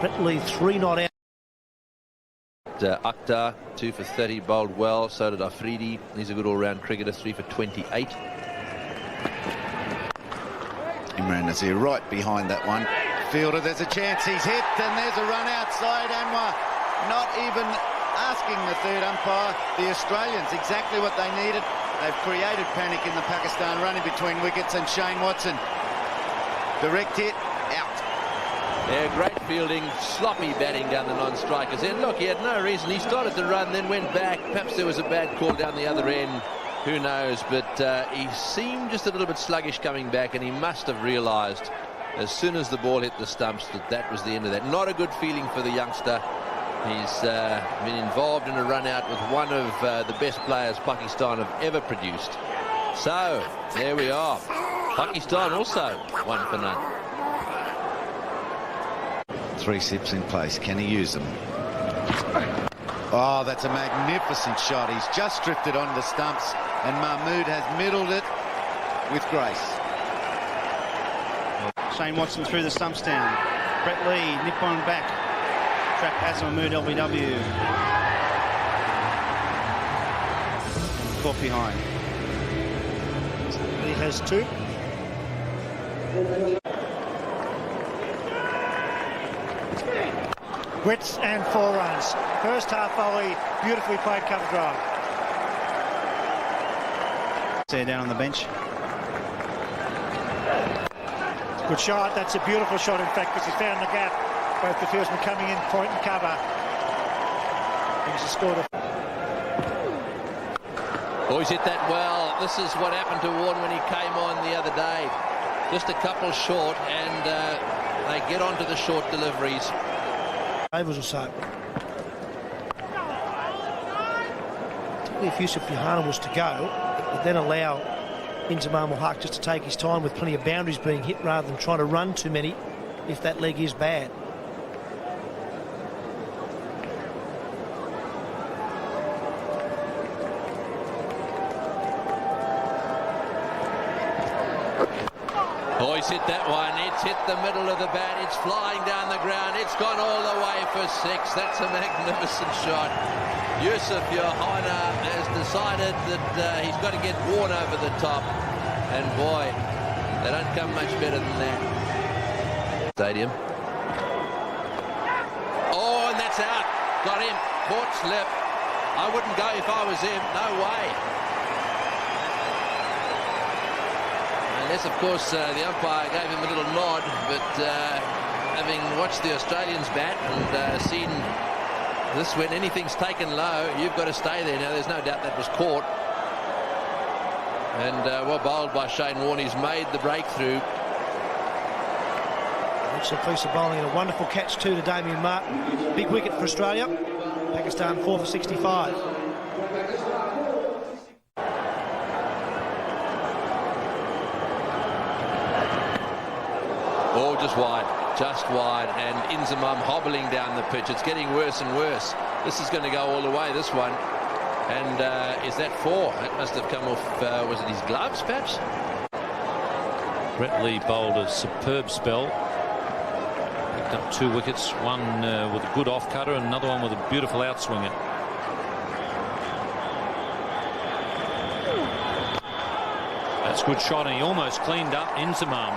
Brett Lee 3 not out. Akhtar 2 for 30, bowled well. So did Afridi. He's a good all-round cricketer, 3 for 28. Imran Nazir right behind that one. Fielder, there's a chance, he's hit, and there's a run outside. Anwar not even asking the third umpire. The Australians, exactly what they needed. They've created panic in the Pakistan run in between wickets, and Shane Watson, direct hit, out. Yeah, great fielding, sloppy batting down the non-strikers end. Look, he had no reason. He started to run, then went back. Perhaps there was a bad call down the other end. Who knows? But he seemed just a little bit sluggish coming back, and he must have realised as soon as the ball hit the stumps that was the end of that. Not a good feeling for the youngster. He's been involved in a run-out with one of the best players Pakistan have ever produced. So, there we are. Pakistan also 1 for none. 3 sips in place. Can he use them? Oh, that's a magnificent shot. He's just drifted onto the stumps, and Mahmood has middled it with grace. Shane Watson through the stumps down. Brett Lee, nip on back. Trap has Mahmood, LBW. Caught behind. He has 2. Widths and 4 runs. First half volley, beautifully played cover drive. There down on the bench. Good shot. That's a beautiful shot, in fact, because he found the gap. Both the fieldsmen coming in, point and cover. He's scored a... Boys hit that well. This is what happened to Warren when he came on the other day. Just a couple short, and they get onto the short deliveries. Overs or so. If Yusuf Yohana was to go, it would then allow Inzamam ul Haq just to take his time with plenty of boundaries being hit rather than trying to run too many if that leg is bad. Boys hit that one. It's hit the middle of the bat. It's flying down the ground. It's gone all the way for 6. That's a magnificent shot. Yusuf Yohana has decided that he's got to get Warren over the top. And boy, they don't come much better than that. Stadium. Oh, and that's out. Got him. Caught slip. I wouldn't go if I was him. No way. Unless, of course, the umpire gave him a little nod, but having watched the Australians bat and seen this, when anything's taken low, you've got to stay there. Now, there's no doubt that was caught. And well bowled by Shane Warne. He's made the breakthrough. Excellent piece of bowling and a wonderful catch too to Damien Martin. Big wicket for Australia. Pakistan 4 for 65. Oh, just wide, and Inzamam hobbling down the pitch. It's getting worse and worse. This is going to go all the way, this one. And is that 4? That must have come off, was it his gloves, perhaps? Brett Lee bowled a superb spell. Picked up 2 wickets, one with a good off-cutter and another one with a beautiful outswinger. That's a good shot, and he almost cleaned up Inzamam.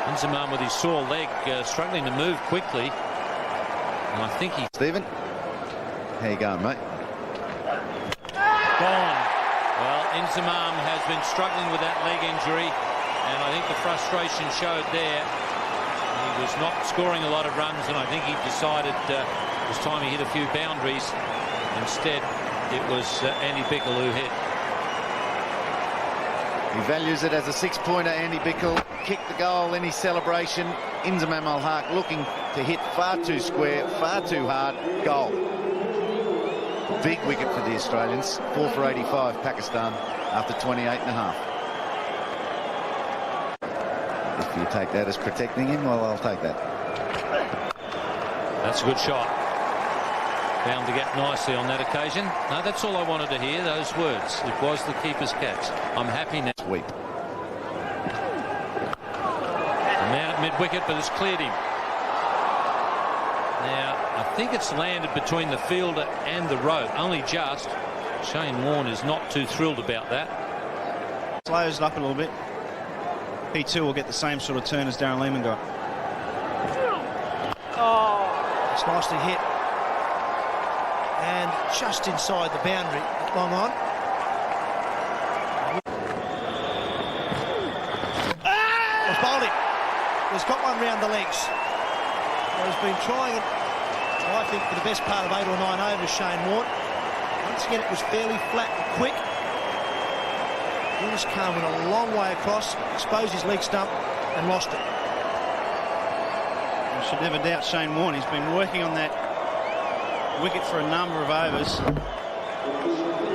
Inzamam with his sore leg, struggling to move quickly. And I think he... Stephen, how you going, mate? Gone. Well, Inzamam has been struggling with that leg injury, and I think the frustration showed there. He was not scoring a lot of runs, and I think he decided it was time he hit a few boundaries. Instead, it was Andy Bickle who hit. He values it as a 6-pointer. Andy Bickle kicked the goal in his celebration. Inzamam ul Haq looking to hit far too square, far too hard. Goal. Big wicket for the Australians. 4 for 85, Pakistan, after 28.5. If you take that as protecting him, well, I'll take that. That's a good shot. Bound to get nicely on that occasion. No, that's all I wanted to hear, those words. It was the keeper's catch. I'm happy now. Sweep. The man at mid-wicket, but has cleared him. Now, I think it's landed between the fielder and the rope, only just. Shane Warne is not too thrilled about that. Slows it up a little bit. He too will get the same sort of turn as Darren Lehman got. Oh, it's nicely hit. And just inside the boundary. Long on. Was bowling. He's got one round the legs. He's been trying it, I think, for the best part of 8 or 9 overs, Shane Warne. Once again, it was fairly flat and quick. Yunus Khan went a long way across, exposed his leg stump and lost it. You should never doubt Shane Warne. He's been working on that wicket for a number of overs.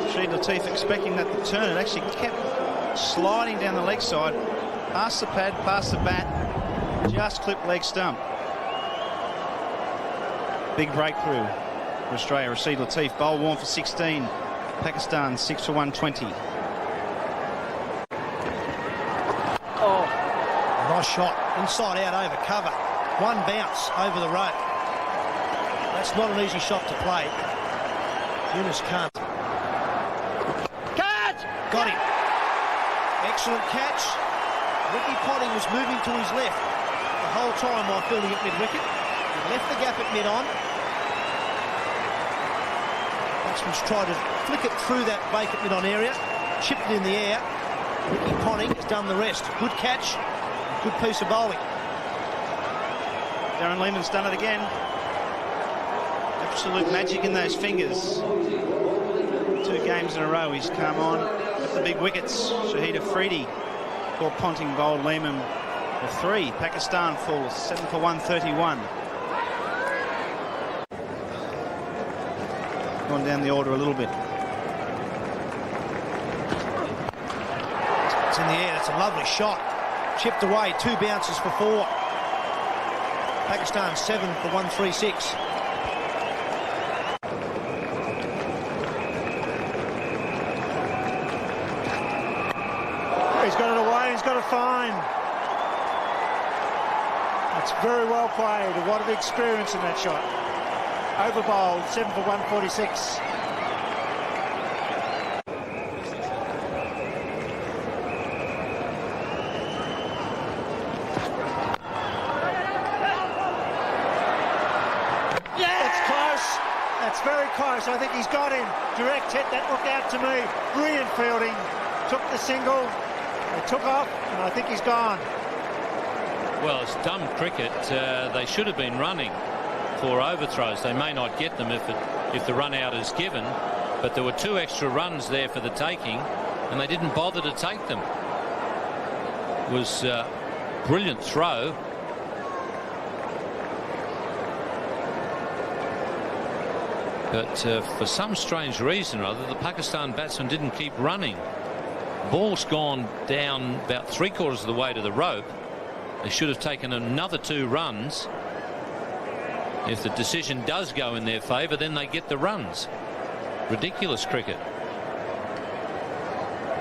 Rashid Latif expecting that to turn. It actually kept sliding down the leg side, past the pad, past the bat, just clipped leg stump. Big breakthrough for Australia. Rashid Latif, bowl Warne for 16. Pakistan 6 for 120. Oh, nice shot. Inside out over cover. One bounce over the rope. That's not an easy shot to play. Yunus can't. Catch! Got him. Excellent catch. Ricky Ponting was moving to his left the whole time while fielding at mid-wicket. He left the gap at mid-on. Batsman's tried to flick it through that vacant mid-on area, chipped it in the air. Ricky Ponting has done the rest. Good catch, good piece of bowling. Darren Lehman's done it again. Absolute magic in those fingers. 2 games in a row he's come on at the big wickets. Shahid Afridi caught Ponting, bowled Lehman for 3. Pakistan falls 7 for 131. Gone down the order a little bit. It's in the air. That's a lovely shot. Chipped away. 2 bounces for 4. Pakistan 7 for 136. He's got it away. He's got it fine. That's very well played. A lot of experience in that shot. Over bowled, 7 for 146. That's close. That's very close. I think he's got him. Direct hit. That looked out to me. Brilliant fielding. Took the single. They took off, and I think he's gone. Well, it's dumb cricket. They should have been running for overthrows. They may not get them if the run out is given, but there were 2 extra runs there for the taking, and they didn't bother to take them. It was a brilliant throw. But for some strange reason or other, the Pakistan batsman didn't keep running. Ball's gone down about 3/4 of the way to the rope. They should have taken another 2 runs. If the decision does go in their favour, then they get the runs. Ridiculous cricket.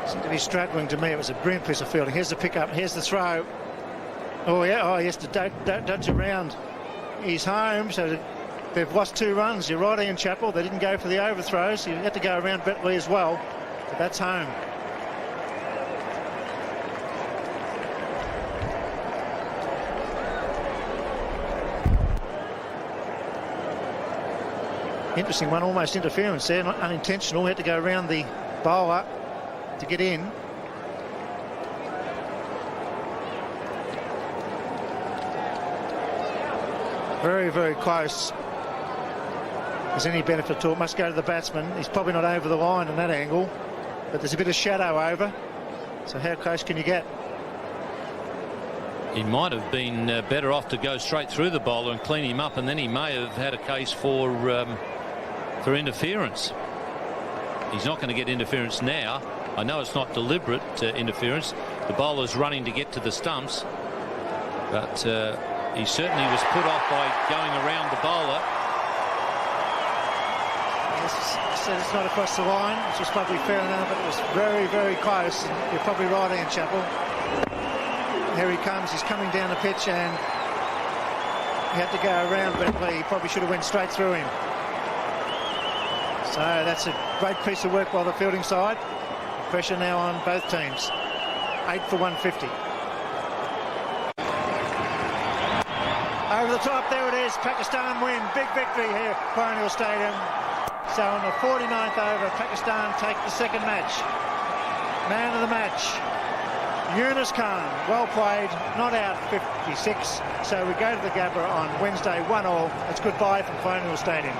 Seemed to be straddling to me. It was a brilliant piece of fielding. Here's the pick-up. Here's the throw. Oh, yeah. Oh, he has to dodge around. He's home, so they've lost 2 runs. You're right, Ian Chappell. They didn't go for the overthrows. You had to go around Brett Lee as well. But that's home. Interesting one, almost interference there, not unintentional. He had to go around the bowler to get in. Very, very close. If there's any benefit to it, must go to the batsman. He's probably not over the line in that angle, but there's a bit of shadow over. So how close can you get? He might have been better off to go straight through the bowler and clean him up, and then he may have had a case for interference. He's not going to get interference now. I know it's not deliberate interference. The bowler's running to get to the stumps, but he certainly was put off by going around the bowler. It's not across the line, which was probably fair enough, but it was very, very close. You're probably right, Ian Chappell. Here he comes. He's coming down the pitch, and He had to go around Bentley. He probably should have went straight through him. So that's a great piece of work by the fielding side. Pressure now on both teams. 8 for 150. Over the top, there it is. Pakistan win. Big victory here at Colonial Stadium. So on the 49th over, Pakistan take the second match. Man of the match, Yunus Khan. Well played, not out 56. So we go to the Gabba on Wednesday, 1-1. It's goodbye from Colonial Stadium.